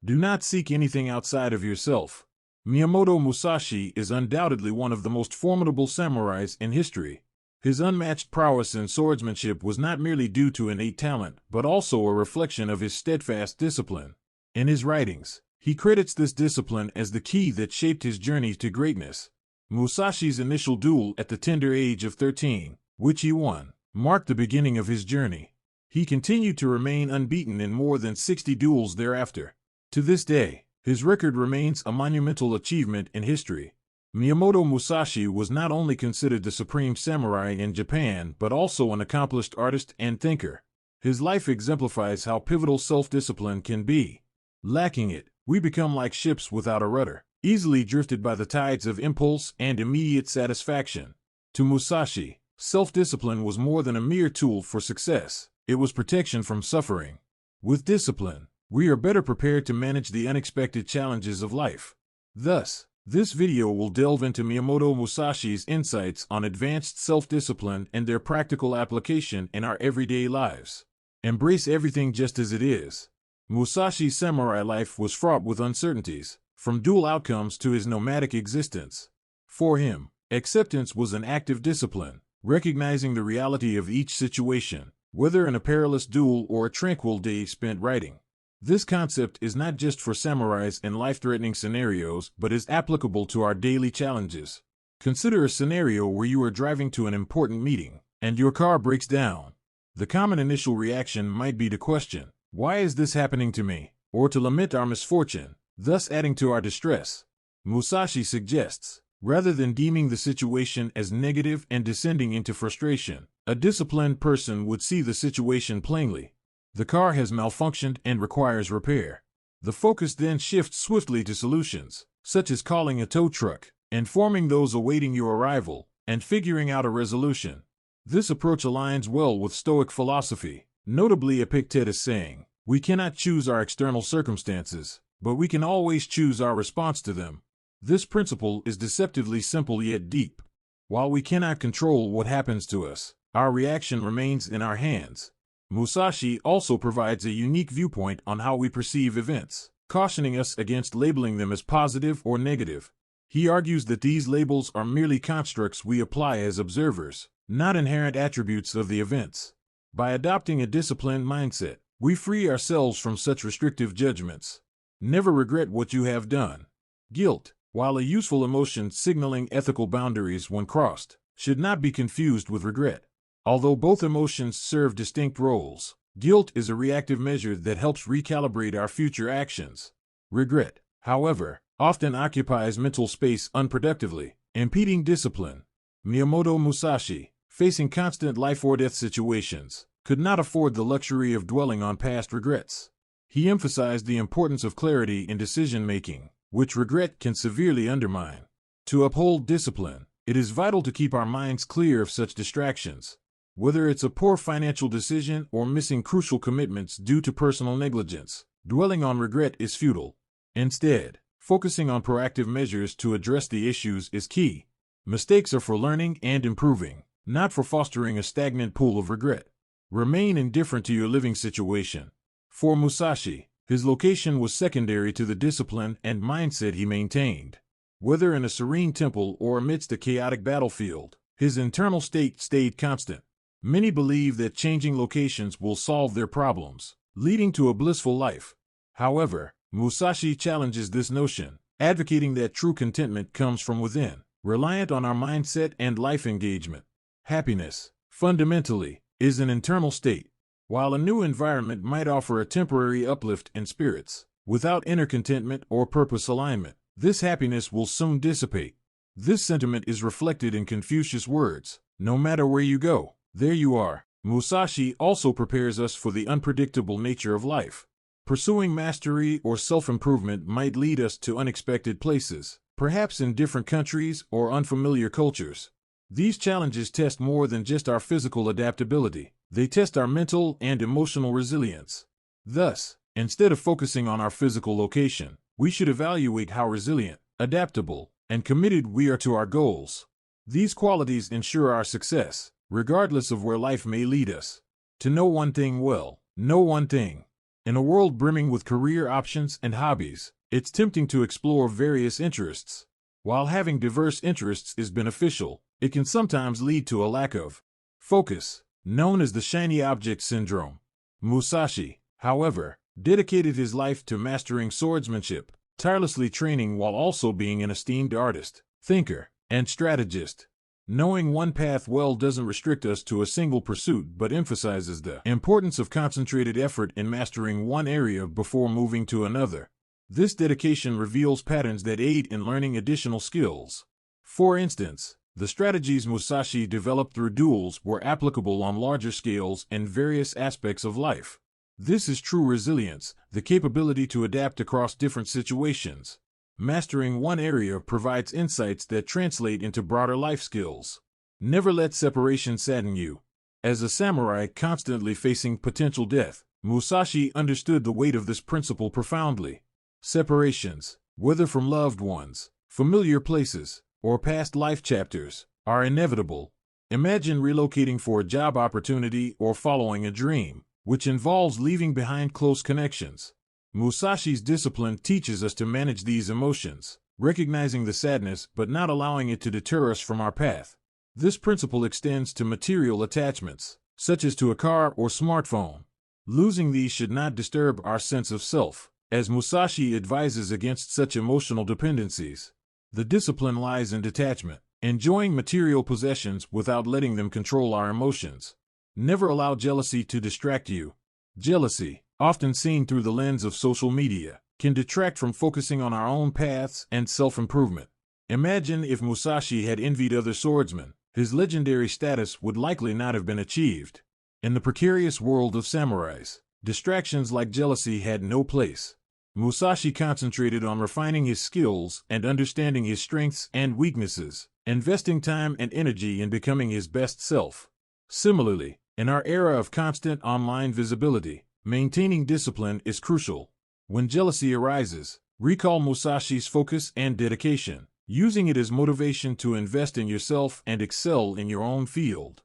Do not seek anything outside of yourself. Miyamoto Musashi is undoubtedly one of the most formidable samurais in history. His unmatched prowess in swordsmanship was not merely due to innate talent, but also a reflection of his steadfast discipline. In his writings, he credits this discipline as the key that shaped his journey to greatness. Musashi's initial duel at the tender age of 13, which he won, marked the beginning of his journey. He continued to remain unbeaten in more than 60 duels thereafter. To this day, his record remains a monumental achievement in history. Miyamoto Musashi was not only considered the supreme samurai in Japan but also an accomplished artist and thinker. His life exemplifies how pivotal self-discipline can be. Lacking it, we become like ships without a rudder, easily drifted by the tides of impulse and immediate satisfaction. To Musashi, self-discipline was more than a mere tool for success. It was protection from suffering. With discipline, we are better prepared to manage the unexpected challenges of life. Thus, this video will delve into Miyamoto Musashi's insights on advanced self-discipline and their practical application in our everyday lives. Embrace everything just as it is. Musashi's samurai life was fraught with uncertainties, from dual outcomes to his nomadic existence. For him, acceptance was an active discipline, recognizing the reality of each situation, whether in a perilous duel or a tranquil day spent writing. This concept is not just for samurais in life-threatening scenarios, but is applicable to our daily challenges. Consider a scenario where you are driving to an important meeting, and your car breaks down. The common initial reaction might be to question, "Why is this happening to me?" or to lament our misfortune, thus adding to our distress. Musashi suggests, rather than deeming the situation as negative and descending into frustration, a disciplined person would see the situation plainly. The car has malfunctioned and requires repair. The focus then shifts swiftly to solutions, such as calling a tow truck, informing those awaiting your arrival, and figuring out a resolution. This approach aligns well with Stoic philosophy, notably Epictetus saying, "We cannot choose our external circumstances, but we can always choose our response to them." This principle is deceptively simple yet deep. While we cannot control what happens to us, our reaction remains in our hands. Musashi also provides a unique viewpoint on how we perceive events, cautioning us against labeling them as positive or negative. He argues that these labels are merely constructs we apply as observers, not inherent attributes of the events. By adopting a disciplined mindset, we free ourselves from such restrictive judgments. Never regret what you have done. Guilt, while a useful emotion signaling ethical boundaries when crossed, should not be confused with regret. Although both emotions serve distinct roles, guilt is a reactive measure that helps recalibrate our future actions. Regret, however, often occupies mental space unproductively, impeding discipline. Miyamoto Musashi, facing constant life-or-death situations, could not afford the luxury of dwelling on past regrets. He emphasized the importance of clarity in decision-making, which regret can severely undermine. To uphold discipline, it is vital to keep our minds clear of such distractions. Whether it's a poor financial decision or missing crucial commitments due to personal negligence, dwelling on regret is futile. Instead, focusing on proactive measures to address the issues is key. Mistakes are for learning and improving, not for fostering a stagnant pool of regret. Remain indifferent to your living situation. For Musashi, his location was secondary to the discipline and mindset he maintained. Whether in a serene temple or amidst a chaotic battlefield, his internal state stayed constant. Many believe that changing locations will solve their problems, leading to a blissful life. However, Musashi challenges this notion, advocating that true contentment comes from within, reliant on our mindset and life engagement. Happiness, fundamentally, is an internal state. While a new environment might offer a temporary uplift in spirits, without inner contentment or purpose alignment, this happiness will soon dissipate. This sentiment is reflected in Confucius' words, "No matter where you go, there you are." Musashi also prepares us for the unpredictable nature of life. Pursuing mastery or self-improvement might lead us to unexpected places, perhaps in different countries or unfamiliar cultures. These challenges test more than just our physical adaptability. They test our mental and emotional resilience. Thus, instead of focusing on our physical location, we should evaluate how resilient, adaptable, and committed we are to our goals. These qualities ensure our success, regardless of where life may lead us. To know one thing well, know one thing. In a world brimming with career options and hobbies, it's tempting to explore various interests. While having diverse interests is beneficial, it can sometimes lead to a lack of focus, known as the shiny object syndrome. Musashi, however, dedicated his life to mastering swordsmanship, tirelessly training while also being an esteemed artist, thinker, and strategist. Knowing one path well doesn't restrict us to a single pursuit but emphasizes the importance of concentrated effort in mastering one area before moving to another. This dedication reveals patterns that aid in learning additional skills. For instance, the strategies Musashi developed through duels were applicable on larger scales in various aspects of life. This is true resilience, the capability to adapt across different situations. Mastering one area provides insights that translate into broader life skills. Never let separation sadden you. As a samurai constantly facing potential death, Musashi understood the weight of this principle profoundly. Separations, whether from loved ones, familiar places, or past life chapters, are inevitable. Imagine relocating for a job opportunity or following a dream, which involves leaving behind close connections. Musashi's discipline teaches us to manage these emotions, recognizing the sadness but not allowing it to deter us from our path. This principle extends to material attachments, such as to a car or smartphone. Losing these should not disturb our sense of self, as Musashi advises against such emotional dependencies. The discipline lies in detachment, enjoying material possessions without letting them control our emotions. Never allow jealousy to distract you. Jealousy, often seen through the lens of social media, can detract from focusing on our own paths and self-improvement. Imagine if Musashi had envied other swordsmen, his legendary status would likely not have been achieved. In the precarious world of samurais, distractions like jealousy had no place. Musashi concentrated on refining his skills and understanding his strengths and weaknesses, investing time and energy in becoming his best self. Similarly, in our era of constant online visibility, maintaining discipline is crucial. When jealousy arises, recall Musashi's focus and dedication, using it as motivation to invest in yourself and excel in your own field.